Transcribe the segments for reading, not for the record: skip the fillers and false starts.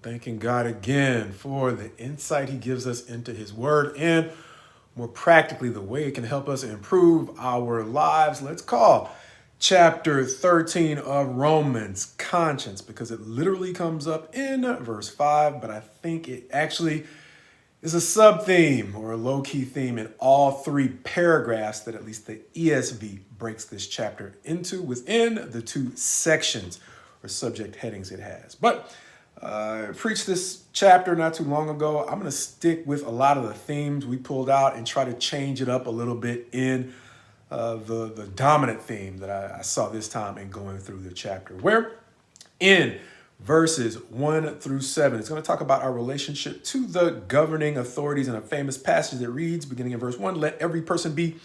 Thanking God again for the insight he gives us into his word and more practically the way it can help us improve our lives. Let's call chapter 13 of Romans conscience, because it literally comes up in verse 5, but I think it actually is a sub-theme or a low-key theme in all three paragraphs that at least the ESV breaks this chapter into within the two sections or subject headings it has. But I preached this chapter not too long ago. I'm going to stick with a lot of the themes we pulled out and try to change it up a little bit in the dominant theme that I saw this time in going through the chapter, where in verses 1 through 7, it's going to talk about our relationship to the governing authorities in a famous passage that reads, beginning in verse 1, let every person be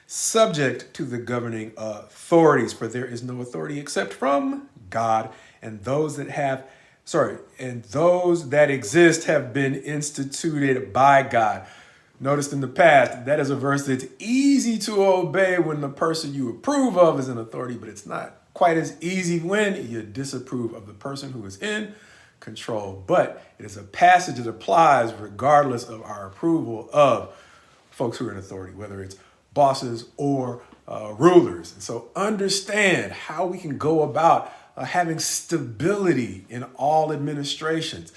subject to the governing authorities, for there is no authority except from God, and those that exist have been instituted by God. Noticed in the past, that is a verse that's easy to obey when the person you approve of is an authority, but it's not quite as easy when you disapprove of the person who is in control. But it is a passage that applies regardless of our approval of folks who are in authority, whether it's bosses or rulers. And so understand how we can go about having stability in all administrations.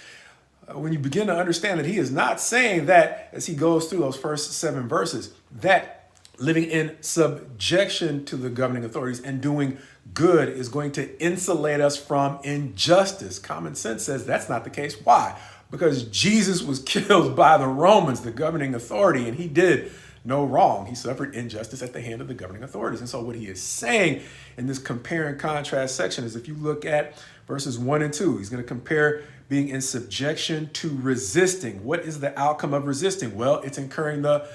When you begin to understand that he is not saying that, as he goes through those first 7 verses, that living in subjection to the governing authorities and doing good is going to insulate us from injustice. Common sense says that's not the case. Why? Because Jesus was killed by the Romans, the governing authority, and he did no wrong. He suffered injustice at the hand of the governing authorities. And so what he is saying in this compare and contrast section is, if you look at verses 1 and 2, he's going to compare being in subjection to resisting. What is the outcome of resisting? Well, it's incurring the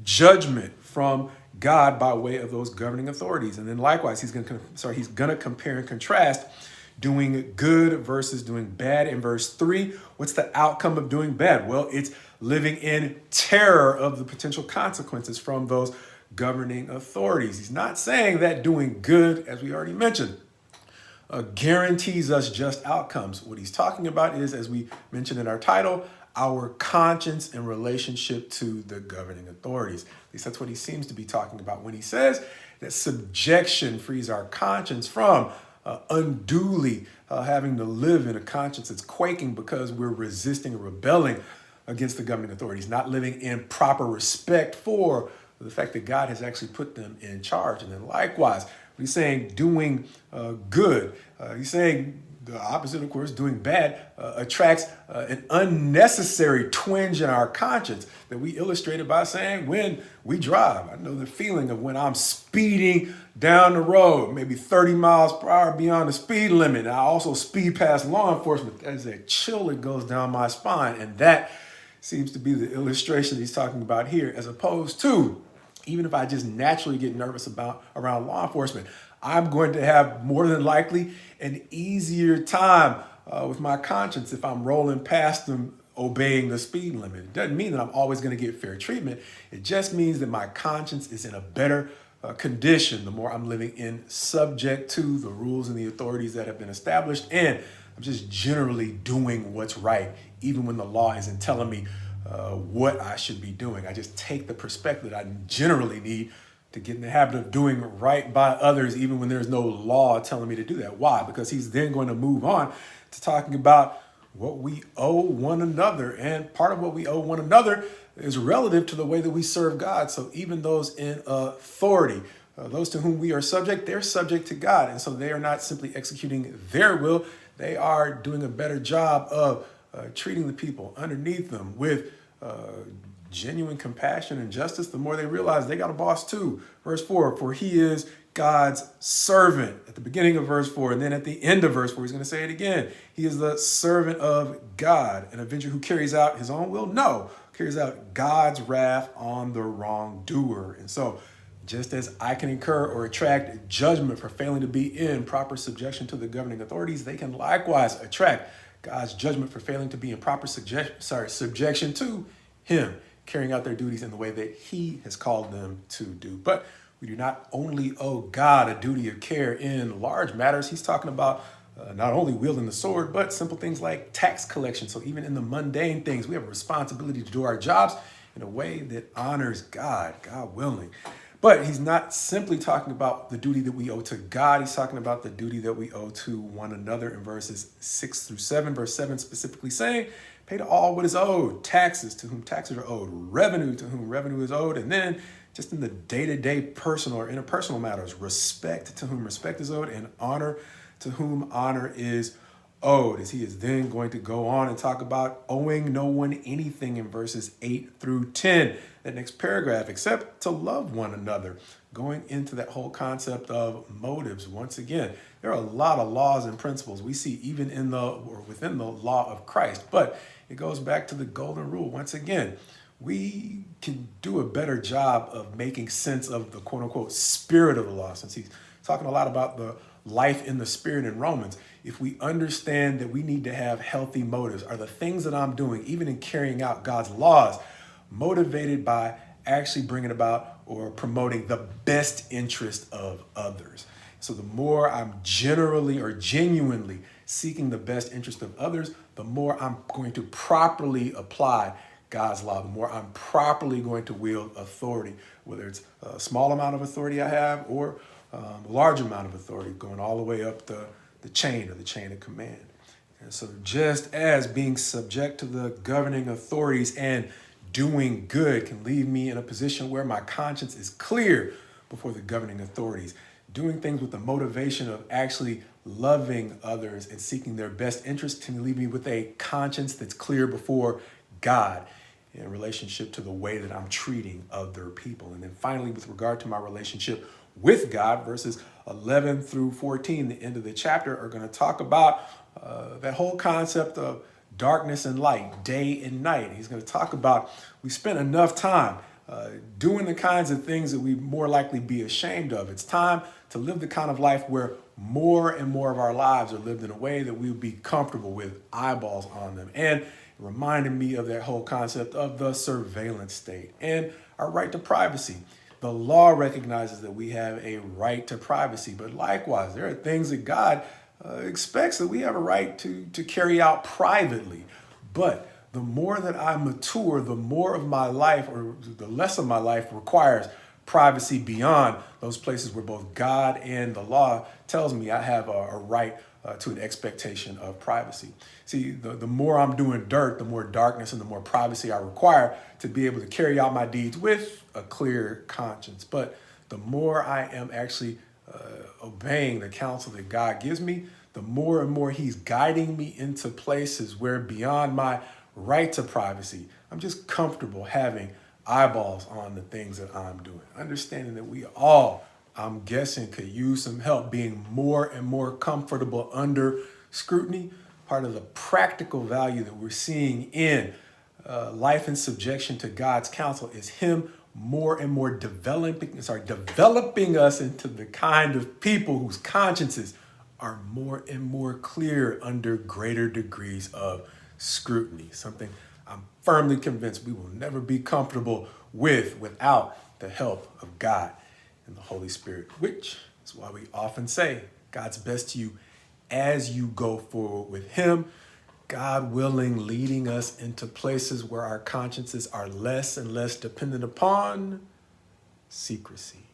judgment from God by way of those governing authorities. And then likewise, he's going to compare and contrast doing good versus doing bad. In verse 3, what's the outcome of doing bad? Well, it's living in terror of the potential consequences from those governing authorities. He's not saying that doing good, as we already mentioned, guarantees us just outcomes. What he's talking about is, as we mentioned in our title, our conscience in relationship to the governing authorities. At least that's what he seems to be talking about when he says that subjection frees our conscience from unduly having to live in a conscience that's quaking because we're resisting or rebelling against the governing authorities, not living in proper respect for the fact that God has actually put them in charge. And then likewise, he's saying doing good. He's saying the opposite, of course, doing bad attracts an unnecessary twinge in our conscience that we illustrated by saying when we drive. I know the feeling of when I'm speeding down the road, maybe 30 miles per hour beyond the speed limit. I also speed past law enforcement. There's a chill that goes down my spine. And that seems to be the illustration he's talking about here, as opposed to, even if I just naturally get nervous around law enforcement, I'm going to have more than likely an easier time with my conscience if I'm rolling past them obeying the speed limit. It doesn't mean that I'm always going to get fair treatment. It just means that my conscience is in a better condition the more I'm living in subject to the rules and the authorities that have been established, and I'm just generally doing what's right, even when the law isn't telling me what I should be doing. I just take the perspective that I generally need to get in the habit of doing right by others, even when there's no law telling me to do that. Why? Because he's then going to move on to talking about what we owe one another. And part of what we owe one another is relative to the way that we serve God. So even those in authority, those to whom we are subject, they're subject to God. And so they are not simply executing their will. They are doing a better job of treating the people underneath them with genuine compassion and justice, the more they realize they got a boss too. Verse 4, for he is God's servant at the beginning of verse 4. And then at the end of verse 4, he's going to say it again. He is the servant of God, an avenger who carries out his own will? No, carries out God's wrath on the wrongdoer. And so just as I can incur or attract judgment for failing to be in proper subjection to the governing authorities, they can likewise attract God's judgment for failing to be in proper subjection to him, carrying out their duties in the way that he has called them to do. But we do not only owe God a duty of care in large matters. He's talking about not only wielding the sword, but simple things like tax collection. So even in the mundane things, we have a responsibility to do our jobs in a way that honors God, God willing. But he's not simply talking about the duty that we owe to God. He's talking about the duty that we owe to one another in verses 6 through 7. Verse 7 specifically saying, pay to all what is owed, taxes to whom taxes are owed, revenue to whom revenue is owed, and then just in the day-to-day personal or interpersonal matters, respect to whom respect is owed, and honor to whom honor is owed. As he is then going to go on and talk about owing no one anything in verses 8 through 10. That next paragraph, except to love one another, going into that whole concept of motives. Once again, there are a lot of laws and principles we see even in the or within the law of Christ, but it goes back to the golden rule. Once again, we can do a better job of making sense of the quote unquote spirit of the law, since he's talking a lot about the life in the spirit in Romans. If we understand that we need to have healthy motives, are the things that I'm doing, even in carrying out God's laws, motivated by actually bringing about or promoting the best interest of others? So the more I'm generally or genuinely seeking the best interest of others, the more I'm going to properly apply God's law, the more I'm properly going to wield authority, whether it's a small amount of authority I have or a large amount of authority going all the way up the chain or the chain of command. And so just as being subject to the governing authorities and doing good can leave me in a position where my conscience is clear before the governing authorities, doing things with the motivation of actually loving others and seeking their best interest can leave me with a conscience that's clear before God in relationship to the way that I'm treating other people. And then finally, with regard to my relationship with God, verses 11 through 14, the end of the chapter, are going to talk about that whole concept of darkness and light, day and night. He's going to talk about we spent enough time doing the kinds of things that we more likely be ashamed of. It's time to live the kind of life where more and more of our lives are lived in a way that we would be comfortable with eyeballs on them. And it reminded me of that whole concept of the surveillance state and our right to privacy. The law recognizes that we have a right to privacy, but likewise, there are things that God expects that we have a right to carry out privately. But the more that I mature, the more of my life or the less of my life requires privacy beyond those places where both God and the law tells me I have a right to an expectation of privacy. See, the more I'm doing dirt, the more darkness and the more privacy I require to be able to carry out my deeds with a clear conscience. But the more I am actually obeying the counsel that God gives me, the more and more he's guiding me into places where beyond my right to privacy, I'm just comfortable having eyeballs on the things that I'm doing. Understanding that we all, I'm guessing, could use some help being more and more comfortable under scrutiny. Part of the practical value that we're seeing in life in subjection to God's counsel is him more and more developing us into the kind of people whose consciences are more and more clear under greater degrees of scrutiny. Something I'm firmly convinced we will never be comfortable with without the help of God and the Holy Spirit, which is why we often say God's best to you as you go forward with him, God willing, leading us into places where our consciences are less and less dependent upon secrecy.